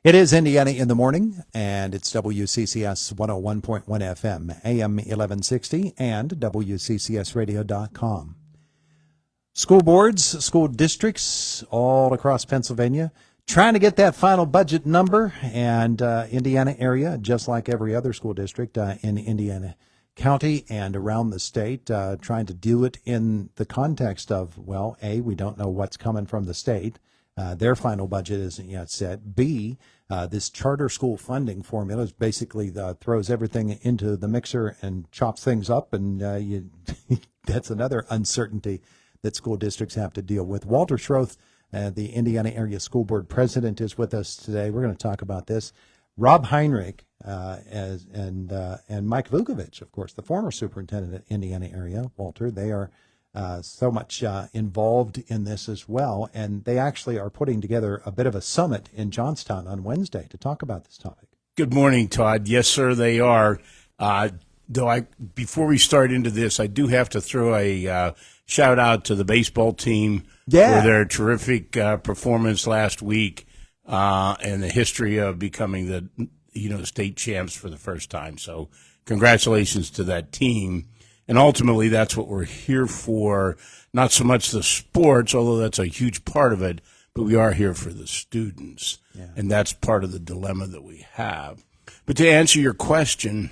It is Indiana in the morning, and it's WCCS 101.1 FM, AM 1160, and WCCSradio.com. School boards, school districts all across Pennsylvania trying to get that final budget number, and Indiana area, just like every other school district in Indiana County and around the state, trying to do it in the context of, well, A, we don't know what's coming from the state. Their final budget isn't yet set. B, this charter school funding formula is basically throws everything into the mixer and chops things up, and that's another uncertainty that school districts have to deal with. Walter Schroth, the Indiana Area School Board president, is with us today. We're going to talk about this. Rob Heinrich and Mike Vukovich, of course, the former superintendent at Indiana Area. Walter, they are so much involved in this as well, and they actually are putting together a bit of a summit in Johnstown on Wednesday to talk about this topic. Good morning, Todd. Yes, sir, they are. Before we start into this, I do have to throw a shout out to the baseball team for their terrific performance last week and the history of becoming the state champs for the first time. So congratulations to that team. And ultimately, that's what we're here for, not so much the sports, although that's a huge part of it, but we are here for the students. Yeah. And that's part of the dilemma that we have. But to answer your question,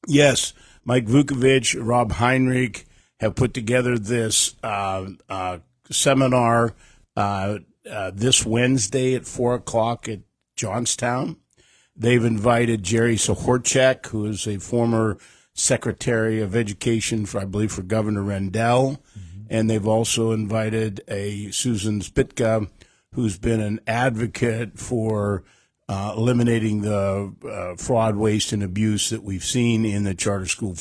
yes, Mike Vukovich, Rob Heinrich have put together this seminar this Wednesday at 4 o'clock at Johnstown. They've invited Jerry Sahorchak, who is a former Secretary of Education for Governor Rendell. Mm-hmm. And they've also invited Susan Spitka, who's been an advocate for eliminating the fraud, waste, and abuse that we've seen in the charter school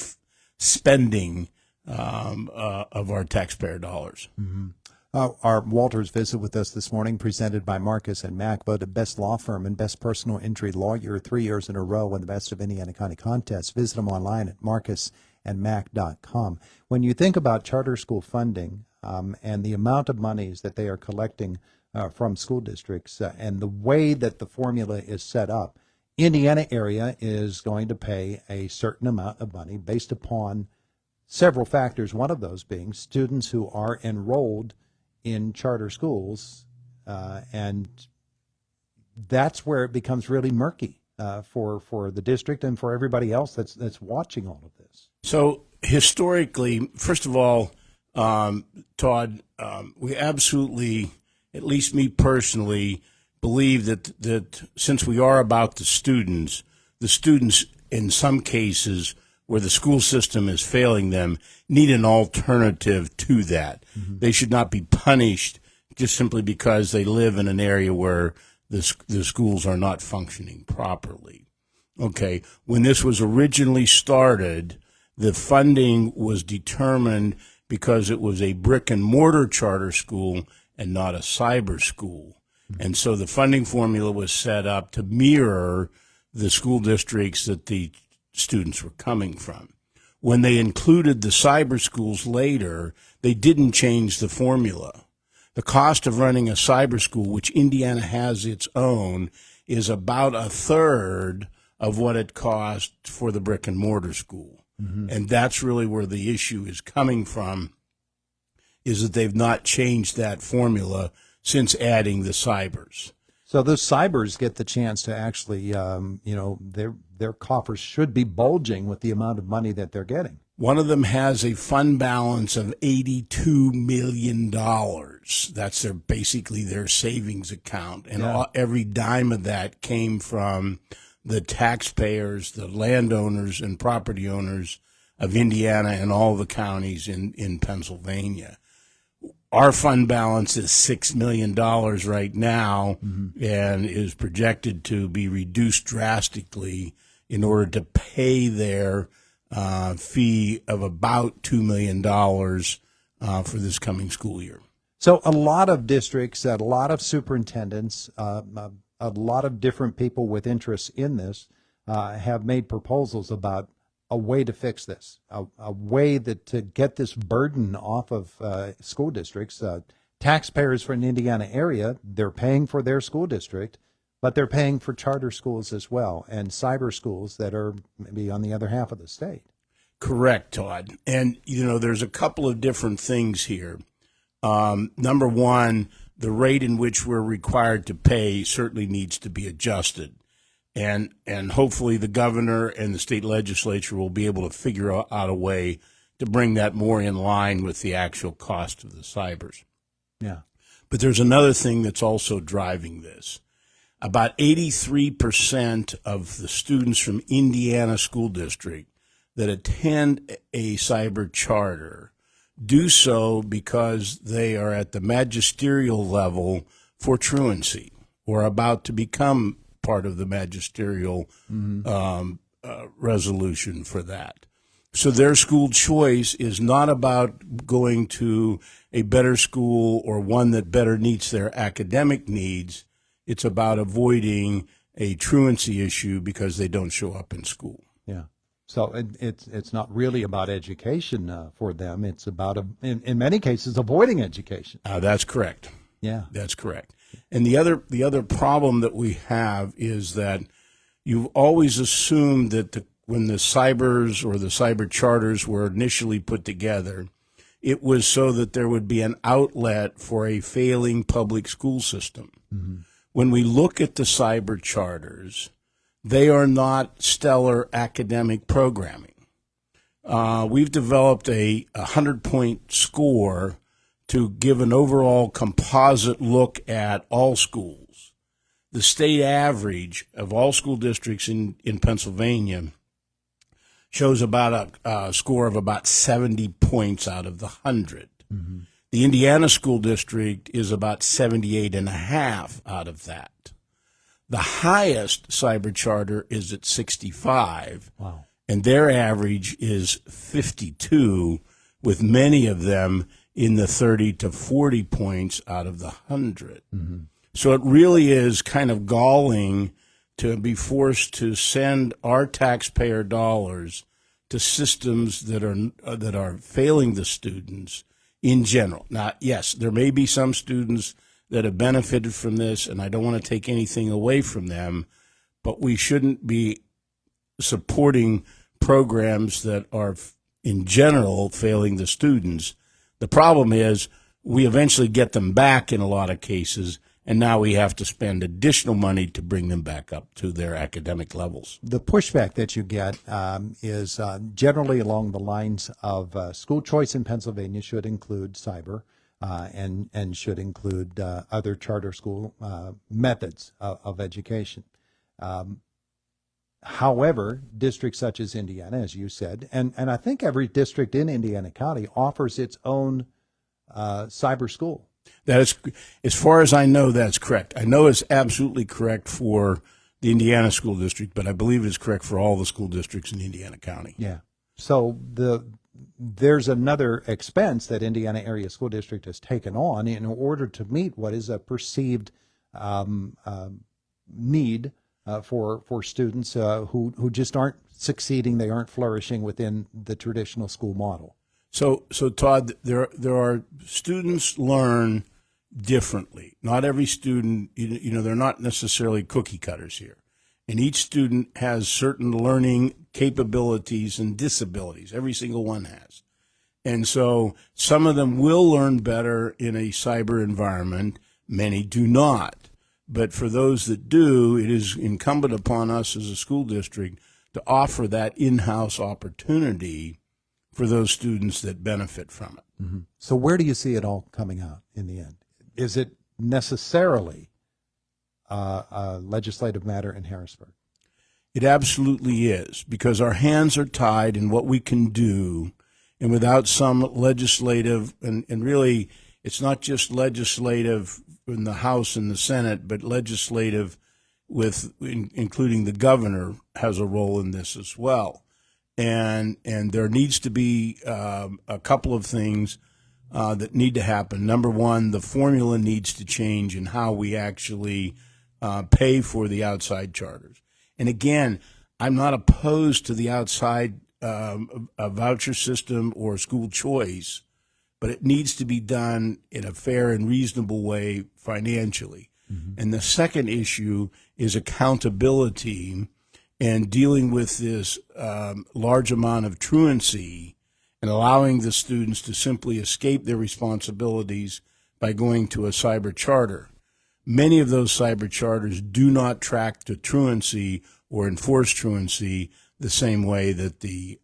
spending of our taxpayer dollars. Mm-hmm. Our Walter's visit with us this morning, presented by Marcus and Mack, voted best law firm and best personal injury lawyer 3 years in a row in the Best of Indiana County contest. Visit them online at marcusandmack.com. When you think about charter school funding and the amount of monies that they are collecting from school districts and the way that the formula is set up, Indiana area is going to pay a certain amount of money based upon several factors, one of those being students who are enrolled in charter schools, and that's where it becomes really murky for the district and for everybody else that's watching all of this. So historically, first of all, Todd, we absolutely, at least me personally, believe that since we are about the students in some cases where the school system is failing them, need an alternative to that. Mm-hmm. They should not be punished just simply because they live in an area where the schools are not functioning properly. Okay, when this was originally started, the funding was determined because it was a brick and mortar charter school and not a cyber school. Mm-hmm. And so the funding formula was set up to mirror the school districts that the students were coming from. When they included the cyber schools later, they didn't change the formula. The cost of running a cyber school, which Indiana has its own, is about a third of what it cost for the brick and mortar school. Mm-hmm. And that's really where the issue is coming from, is that they've not changed that formula since adding the cybers. So those cybers get the chance to actually, their coffers should be bulging with the amount of money that they're getting. One of them has a fund balance of $82 million. That's basically their savings account. And every dime of that came from the taxpayers, the landowners and property owners of Indiana and all the counties in Pennsylvania. Our fund balance is $6 million right now, mm-hmm. and is projected to be reduced drastically in order to pay their fee of about $2 million for this coming school year. So a lot of districts, a lot of superintendents, a lot of different people with interests in this have made proposals about a way to fix this, a way to get this burden off of school districts. Taxpayers for an Indiana area, they're paying for their school district. but they're paying for charter schools as well and cyber schools that are maybe on the other half of the state. Correct, Todd. And, there's a couple of different things here. Number one, the rate in which we're required to pay certainly needs to be adjusted. And hopefully the governor and the state legislature will be able to figure out a way to bring that more in line with the actual cost of the cybers. Yeah. But there's another thing that's also driving this. About 83% of the students from Indiana school district that attend a cyber charter do so because they are at the magisterial level for truancy or about to become part of the magisterial resolution for that. So their school choice is not about going to a better school or one that better meets their academic needs. It's about avoiding a truancy issue because they don't show up in school. Yeah. So it's not really about education for them. It's about, in many cases, avoiding education. That's correct. Yeah. That's correct. And the other problem that we have is that you've always assumed that when the cybers or the cyber charters were initially put together, it was so that there would be an outlet for a failing public school system. Mm-hmm. When we look at the cyber charters, they are not stellar academic programming. We've developed a 100-point score to give an overall composite look at all schools. The state average of all school districts in Pennsylvania shows about a score of about 70 points out of the 100. Mm-hmm. The Indiana school district is about 78.5 out of that. The highest cyber charter is at 65. Wow. And their average is 52, with many of them in the 30 to 40 points out of the 100. Mm-hmm. So it really is kind of galling to be forced to send our taxpayer dollars to systems that are failing the students in general. Now, yes, there may be some students that have benefited from this, and I don't want to take anything away from them, but we shouldn't be supporting programs that are, in general, failing the students. The problem is we eventually get them back in a lot of cases, and now we have to spend additional money to bring them back up to their academic levels. The pushback that you get is generally along the lines of school choice in Pennsylvania should include cyber and should include other charter school methods of education. However, districts such as Indiana, as you said, and I think every district in Indiana County offers its own cyber school. That is, as far as I know, that's correct. I know it's absolutely correct for the Indiana school district, but I believe it's correct for all the school districts in Indiana County. Yeah. So there's another expense that Indiana Area School District has taken on in order to meet what is a perceived need for students who just aren't succeeding, they aren't flourishing within the traditional school model. So Todd, there are students learn differently. Not every student, they're not necessarily cookie cutters here. And each student has certain learning capabilities and disabilities. Every single one has. And so some of them will learn better in a cyber environment. Many do not. But for those that do, it is incumbent upon us as a school district to offer that in-house opportunity for those students that benefit from it. Mm-hmm. So where do you see it all coming out in the end? Is it necessarily a legislative matter in Harrisburg? It absolutely is, because our hands are tied in what we can do, and without some legislative, and really it's not just legislative in the House and the Senate, but legislative including the governor has a role in this as well. And there needs to be a couple of things that need to happen. Number one, the formula needs to change in how we actually pay for the outside charters. And again, I'm not opposed to the outside a voucher system or school choice, but it needs to be done in a fair and reasonable way financially. And the second issue is accountability and dealing with this large amount of truancy and allowing the students to simply escape their responsibilities by going to a cyber charter. Many of those cyber charters do not track to truancy or enforce truancy the same way that the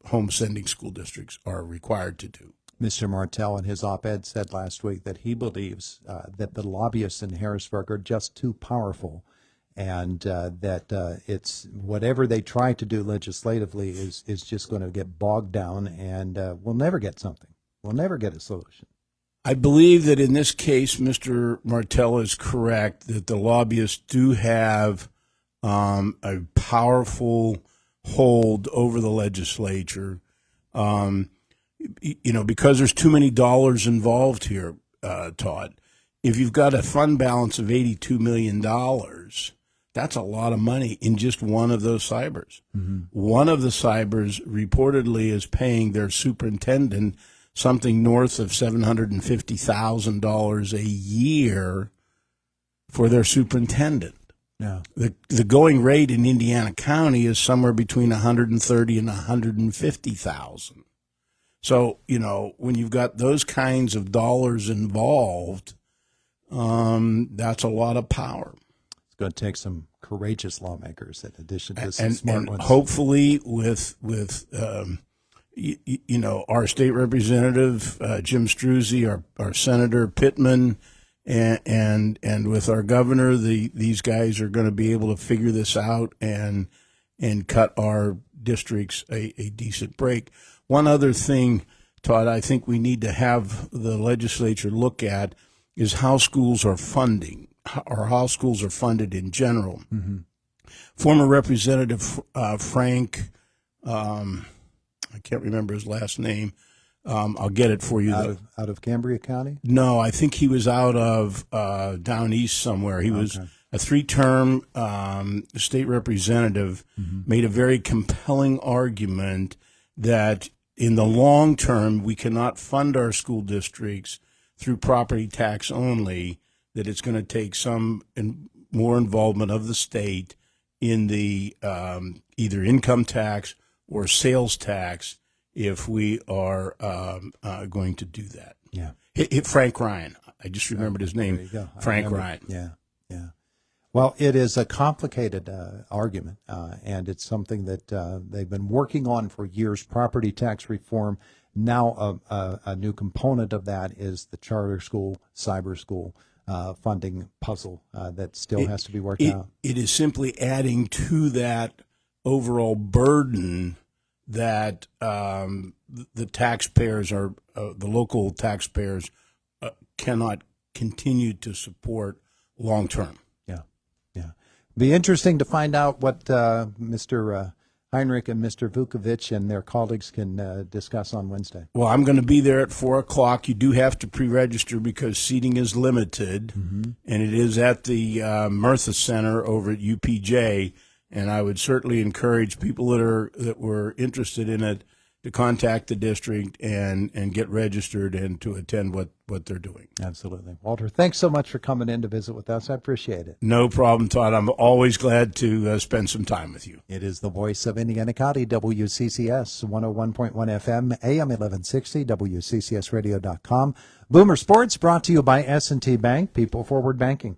home sending school districts are required to do. Mr. Martell in his op-ed said last week that he believes that the lobbyists in Harrisburg are just too powerful, and that it's whatever they try to do legislatively is just going to get bogged down, and we'll never get something. We'll never get a solution. I believe that in this case, Mr. Martell is correct that the lobbyists do have a powerful hold over the legislature. Because there's too many dollars involved here, Todd. If you've got a fund balance of $82 million, that's a lot of money in just one of those cybers. One of the cybers reportedly is paying their superintendent something north of $750,000 a year for their superintendent. Yeah. The going rate in Indiana County is somewhere between $130,000 and $150,000. So, when you've got those kinds of dollars involved, that's a lot lot of power. It's going to take some courageous lawmakers in addition to some smart ones. Hopefully with our state representative, Jim Struzzi, our Senator Pittman, and with our governor, these guys are going to be able to figure this out and cut our districts a decent break. One other thing, Todd, I think we need to have the legislature look at is how schools are funding, or how schools are funded in general. Former Representative Frank, I can't remember his last name. I'll get it for you. Out of Cambria County? No, I think he was out of down east somewhere. He was a 3-term state representative, made a very compelling argument that in the long term we cannot fund our school districts through property tax only, that it's going to take some more involvement of the state in the either income tax or sales tax if we are going to do that. Yeah. Frank Ryan. I just remembered his name. There you go. Frank Ryan. Yeah. Well, it is a complicated argument, and it's something that they've been working on for years, property tax reform. Now a new component of that is the charter school, cyber school funding puzzle that still has to be worked out. It is simply adding to that overall burden that the taxpayers are, the local taxpayers cannot continue to support long term. Be interesting to find out what Mr. Heinrich and Mr. Vukovic and their colleagues can discuss on Wednesday. Well, I'm going to be there at 4:00. You do have to pre-register because seating is limited, and it is at the Murtha Center over at UPJ. And I would certainly encourage people that were interested in it to contact the district and get registered and to attend what they're doing. Absolutely. Walter, thanks so much for coming in to visit with us. I appreciate it. No problem, Todd. I'm always glad to spend some time with you. It is the voice of Indiana County, WCCS 101.1 FM, AM 1160, WCCSradio.com. Boomer Sports brought to you by S&T Bank, People Forward Banking.